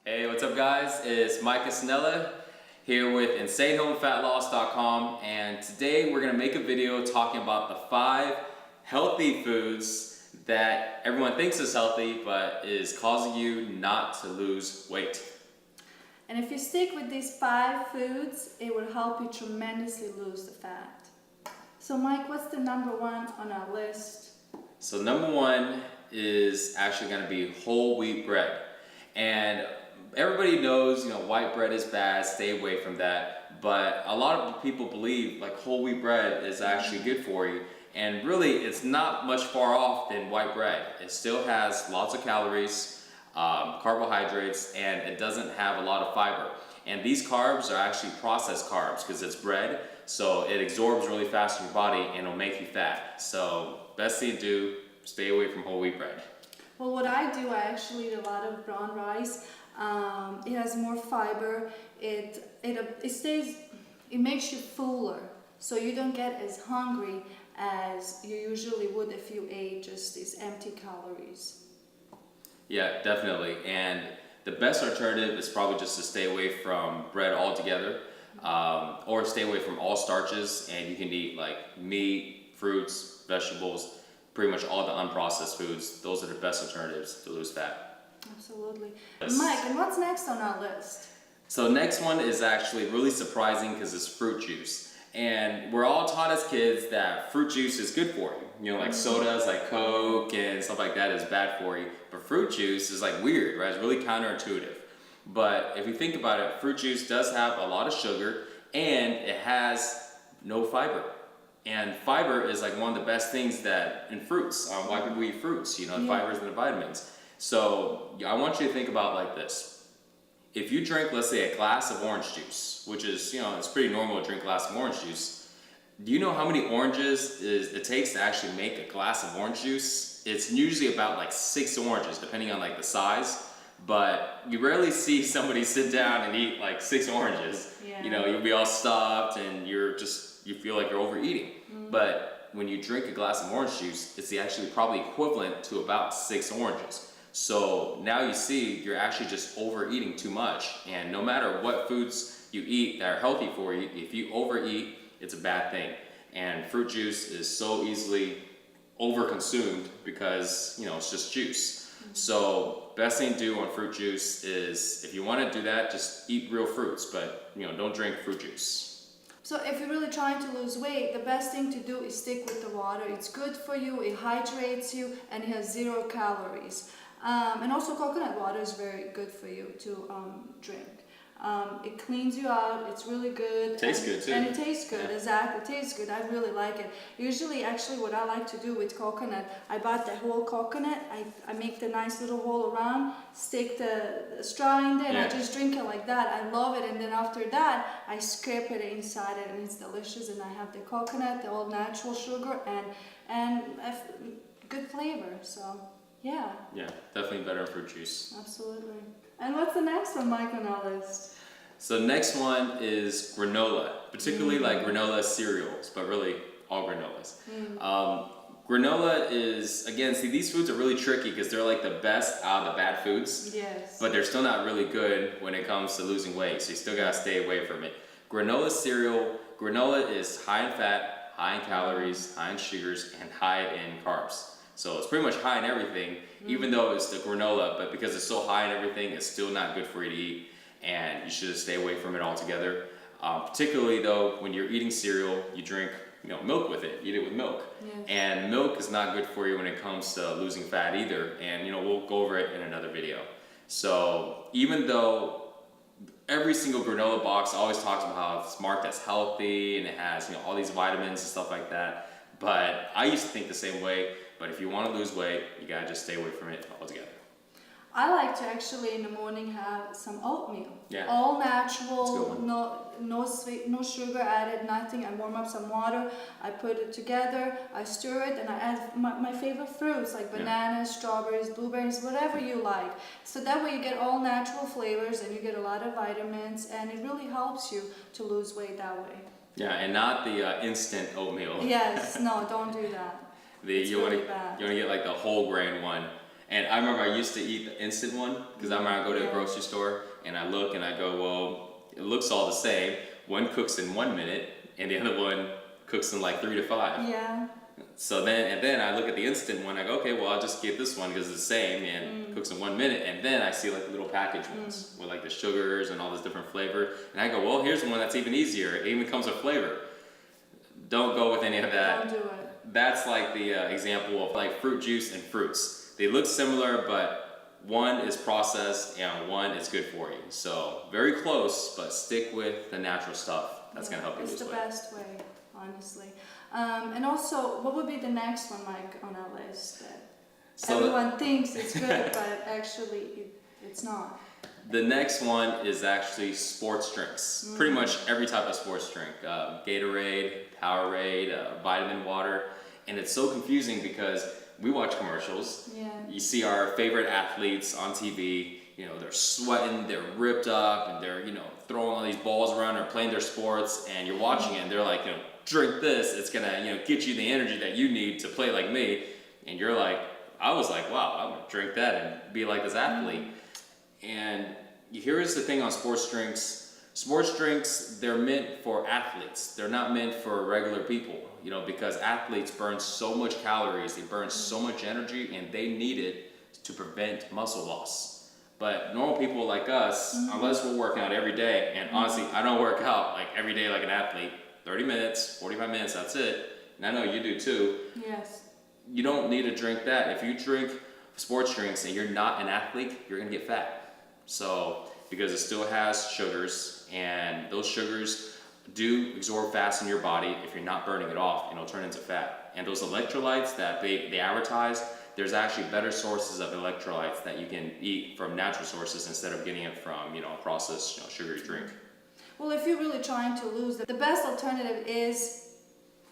Hey, what's up guys? It's Mike Casanella here with InsaneHomeFatLoss.com, and today we're going to make a video talking about the 5 healthy foods that everyone thinks is healthy but is causing you not to lose weight. And if you stick with these 5 foods, it will help you tremendously lose the fat. So Mike, what's the number 1 on our list? So number 1 is actually going to be whole wheat bread. And everybody knows, white bread is bad, stay away from that. But a lot of people believe like whole wheat bread is actually good for you. And really, it's not much far off than white bread. It still has lots of calories, carbohydrates, and it doesn't have a lot of fiber. And these carbs are actually processed carbs because it's bread, so it absorbs really fast in your body and it'll make you fat. So best thing to do, stay away from whole wheat bread. Well, what I do, I actually eat a lot of brown rice. It has more fiber. It makes you fuller, so you don't get as hungry as you usually would if you ate just these empty calories. Yeah, definitely. And the best alternative is probably just to stay away from bread altogether, or stay away from all starches, and you can eat like meat, fruits, vegetables, pretty much all the unprocessed foods. Those are the best alternatives to lose fat. Absolutely. Yes. Mike, and what's next on our list? So next one is actually really surprising because it's fruit juice. And we're all taught as kids that fruit juice is good for you. Like sodas like Coke and stuff like that is bad for you. But fruit juice is like weird, right? It's really counterintuitive. But if you think about it, fruit juice does have a lot of sugar and it has no fiber. And fiber is like one of the best things that in fruits, why people eat fruits, the fibers and the vitamins. So I want you to think about like this. If you drink, let's say, a glass of orange juice, which is, it's pretty normal to drink a glass of orange juice. Do you know how many oranges it takes to actually make a glass of orange juice? It's usually about like 6 oranges, depending on like the size. But you rarely see somebody sit down and eat like 6 oranges. Yeah. You'll be all stuffed and you feel like you're overeating. But when you drink a glass of orange juice, it's actually probably equivalent to about 6 oranges. So now you see you're actually just overeating too much, and no matter what foods you eat that are healthy for you, if you overeat, it's a bad thing. And fruit juice is so easily overconsumed because it's just juice. So best thing to do on fruit juice is, if you want to do that, just eat real fruits, but don't drink fruit juice. So if you're really trying to lose weight, the best thing to do is stick with the water. It's good for you, it hydrates you, and it has 0 calories. And also coconut water is very good for you to drink. It cleans you out, it's really good. Tastes good too. And it tastes good, Yeah. exactly, it tastes good. I really like it. Usually, actually, what I like to do with coconut, I bought the whole coconut, I make the nice little hole around, stick the straw in there, and I just drink it like that. I love it, and then after that, I scrape it inside it, and it's delicious, and I have the coconut, the all natural sugar, and good flavor, so... Yeah. Yeah, definitely better than fruit juice. Absolutely. And what's the next one, Mike, on our list? So next one is granola, particularly like granola cereals, but really all granolas. Granola is, again, see, these foods are really tricky because they're like the best out of the bad foods. Yes. But they're still not really good when it comes to losing weight, so you still gotta stay away from it. Granola cereal, granola is high in fat, high in calories, high in sugars, and high in carbs. So it's pretty much high in everything, even though it's the granola, but because it's so high in everything, it's still not good for you to eat, and you should stay away from it altogether. Particularly though, when you're eating cereal, you drink milk with it, eat it with milk. Yes. And milk is not good for you when it comes to losing fat either, and we'll go over it in another video. So even though every single granola box always talks about how it's marked as healthy and it has all these vitamins and stuff like that, but I used to think the same way. But if you want to lose weight, you gotta just stay away from it altogether. I like to actually in the morning have some oatmeal. Yeah. All natural, no sweet, no sugar added, nothing. I warm up some water, I put it together, I stir it, and I add my favorite fruits like bananas, strawberries, blueberries, whatever you like. So that way you get all natural flavors and you get a lot of vitamins, and it really helps you to lose weight that way. Yeah, and not the instant oatmeal. Yes, no, don't do that. You want to get like the whole grain one. And I remember I used to eat the instant one because I remember I go to a grocery store and I look and I go, well, it looks all the same. One cooks in 1 minute and the other one cooks in like 3 to 5. Yeah. So then I look at the instant one. I go, okay, well I'll just get this one because it's the same and cooks in 1 minute. And then I see like the little package ones with like the sugars and all this different flavor. And I go, well, here's one that's even easier. It even comes with flavor. Don't go with any of that. Don't do it. That's like the example of like fruit juice and fruits. They look similar, but one is processed and one is good for you. So very close, but stick with the natural stuff. That's gonna help you lose weight. It's the best way, honestly. And also, what would be the next one, Mike, on our list that So everyone thinks it's good, but actually it's not? the next one is actually sports drinks. Pretty much every type of sports drink. Gatorade, Powerade, vitamin water. And it's so confusing because we watch commercials. Yeah. You see our favorite athletes on TV, you know, they're sweating, they're ripped up, and they're, you know, throwing all these balls around or playing their sports, and you're watching it, and they're like, you know, drink this, it's gonna, you know, get you the energy that you need to play like me. And you're like, I was like, wow, I'm gonna drink that and be like this athlete. And here's the thing on sports drinks. Sports drinks, they're meant for athletes. They're not meant for regular people, you know, because athletes burn so much calories, they burn so much energy, and they need it to prevent muscle loss. But normal people like us, unless we're working out every day, and honestly, I don't work out like every day like an athlete, 30 minutes, 45 minutes, that's it. And I know you do too. Yes. You don't need to drink that. If you drink sports drinks and you're not an athlete, you're gonna get fat. So, because it still has sugars, and those sugars do absorb fast in your body if you're not burning it off, and it'll turn into fat. And those electrolytes that they advertise, there's actually better sources of electrolytes that you can eat from natural sources instead of getting it from, you know, a processed, you know, sugary drink. Well, if you're really trying to lose, the best alternative is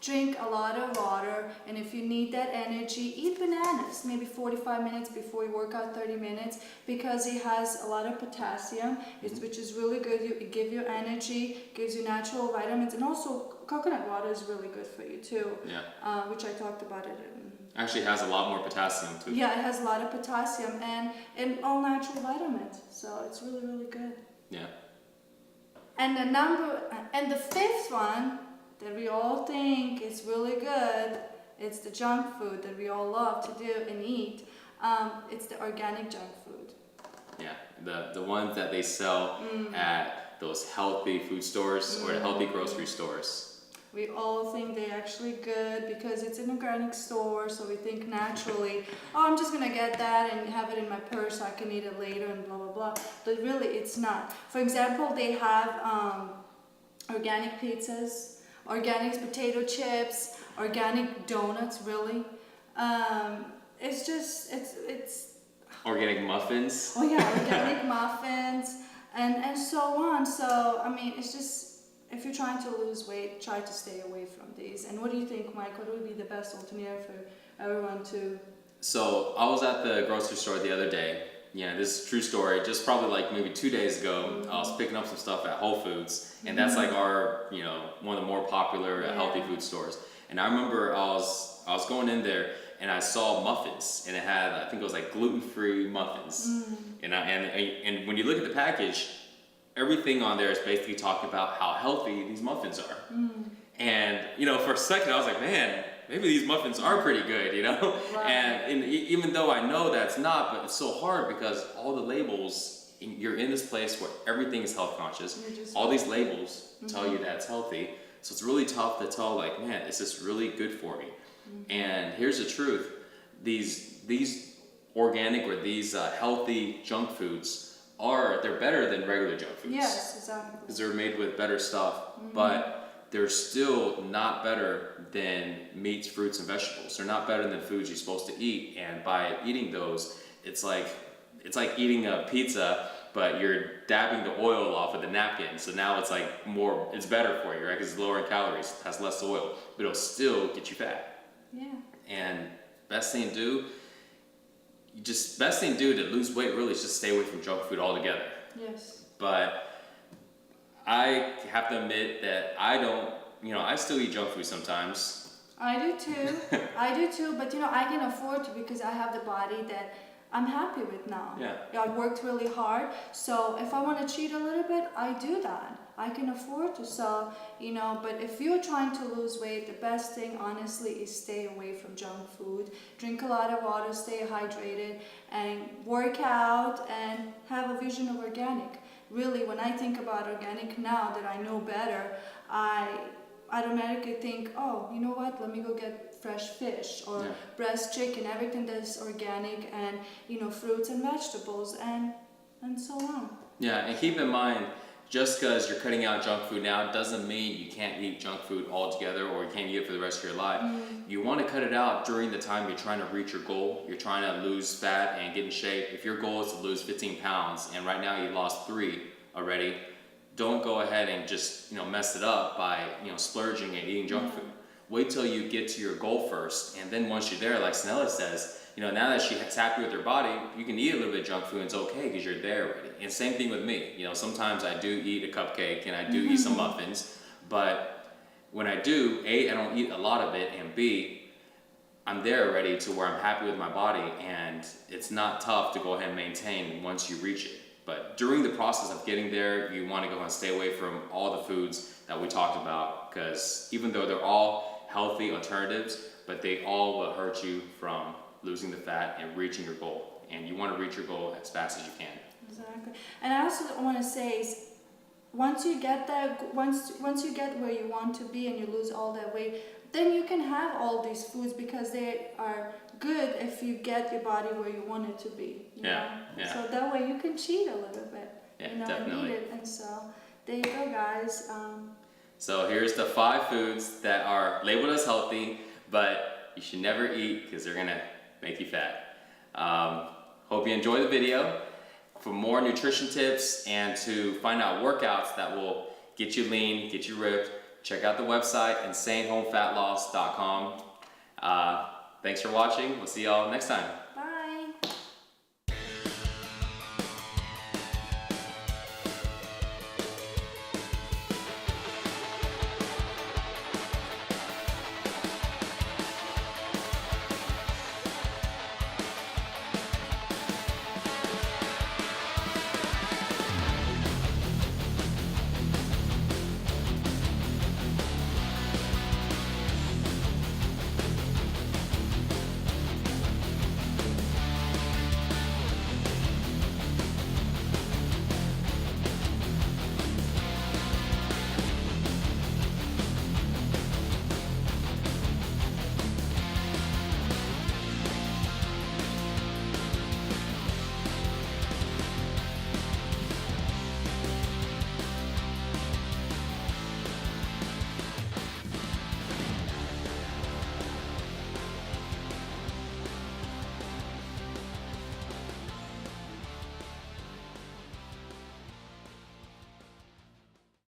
drink a lot of water, and if you need that energy, eat bananas maybe 45 minutes before you work out, 30 minutes, because it has a lot of potassium, which is really good. It gives you energy, gives you natural vitamins, and also coconut water is really good for you too. Yeah. Which I talked about it in. Actually has a lot more potassium too. Yeah, it has a lot of potassium and all natural vitamins, so it's really, really good. Yeah. And the fifth one that we all think is really good, it's the junk food that we all love to do and eat. It's the organic junk food. Yeah, the ones that they sell at those healthy food stores or the healthy grocery stores. We all think they're actually good because it's an organic store, so we think naturally, oh, I'm just gonna get that and have it in my purse so I can eat it later and blah blah blah. But really, it's not. For example, they have organic pizzas, organic potato chips, organic donuts. Really, it's Organic muffins. oh yeah, organic muffins and so on. So I mean, it's just. If you're trying to lose weight, try to stay away from these. And what do you think, Mike? What would be the best alternative for everyone to? So I was at the grocery store the other day. Yeah, this is a true story. Just probably like maybe 2 days ago, I was picking up some stuff at Whole Foods, and that's like our, you know, one of the more popular healthy food stores. And I remember I was going in there and I saw muffins, and it had, I think it was like gluten-free muffins. And when you look at the package, everything on there is basically talking about how healthy these muffins are. And, you know, for a second I was like, man, maybe these muffins are pretty good, you know? Right. And even though I know that's not, but it's so hard because all the labels, you're in this place where everything is health conscious. All these labels tell you that it's healthy. So it's really tough to tell, like, man, is this really good for me? And here's the truth. These organic or these healthy junk foods, they're better than regular junk foods. Yes, exactly. Because they're made with better stuff, but they're still not better than meats, fruits, and vegetables. They're not better than foods you're supposed to eat. And by eating those, it's like eating a pizza, but you're dabbing the oil off of the napkin. So now it's like it's better for you, right? Because it's lower in calories, has less oil, but it'll still get you fat. Yeah. And best thing to do to lose weight really is just stay away from junk food altogether. Yes. But I have to admit that I still eat junk food sometimes. I do too. But I can afford to because I have the body that I'm happy with now. Yeah. I worked really hard, so if I want to cheat a little bit, I do that. I can afford to, so, you know, but if you're trying to lose weight, the best thing, honestly, is stay away from junk food. Drink a lot of water, stay hydrated, and work out, and have a vision of organic. Really, when I think about organic now that I know better, I automatically think, oh, you know what, let me go get fresh fish or breast chicken, everything that's organic, and, you know, fruits and vegetables, and so on. Yeah, and keep in mind, just because you're cutting out junk food now doesn't mean you can't eat junk food altogether or you can't eat it for the rest of your life. You want to cut it out during the time you're trying to reach your goal. You're trying to lose fat and get in shape. If your goal is to lose 15 pounds and right now you lost 3 already, don't go ahead and just, you know, mess it up by, you know, splurging and eating junk food. Wait till you get to your goal first, and then once you're there, like Snella says, you know, now that she's happy with her body, you can eat a little bit of junk food and it's okay because you're there already. And same thing with me. You know, sometimes I do eat a cupcake and I do eat some muffins, but when I do, A, I don't eat a lot of it, and B, I'm there already to where I'm happy with my body, and it's not tough to go ahead and maintain once you reach it. But during the process of getting there, you want to go and stay away from all the foods that we talked about, because even though they're all healthy alternatives, but they all will hurt you from losing the fat and reaching your goal. And you want to reach your goal as fast as you can. Exactly. And I also want to say is, once you get that, once you get where you want to be and you lose all that weight, then you can have all these foods because they are good if you get your body where you want it to be. You know? So that way you can cheat a little bit. Yeah, you know, definitely. And eat it. And so there you go, guys. So here's the 5 foods that are labeled as healthy, but you should never eat because they're gonna make you fat. Hope you enjoy the video. For more nutrition tips and to find out workouts that will get you lean, get you ripped, check out the website insanehomefatloss.com. Thanks for watching. We'll see y'all next time.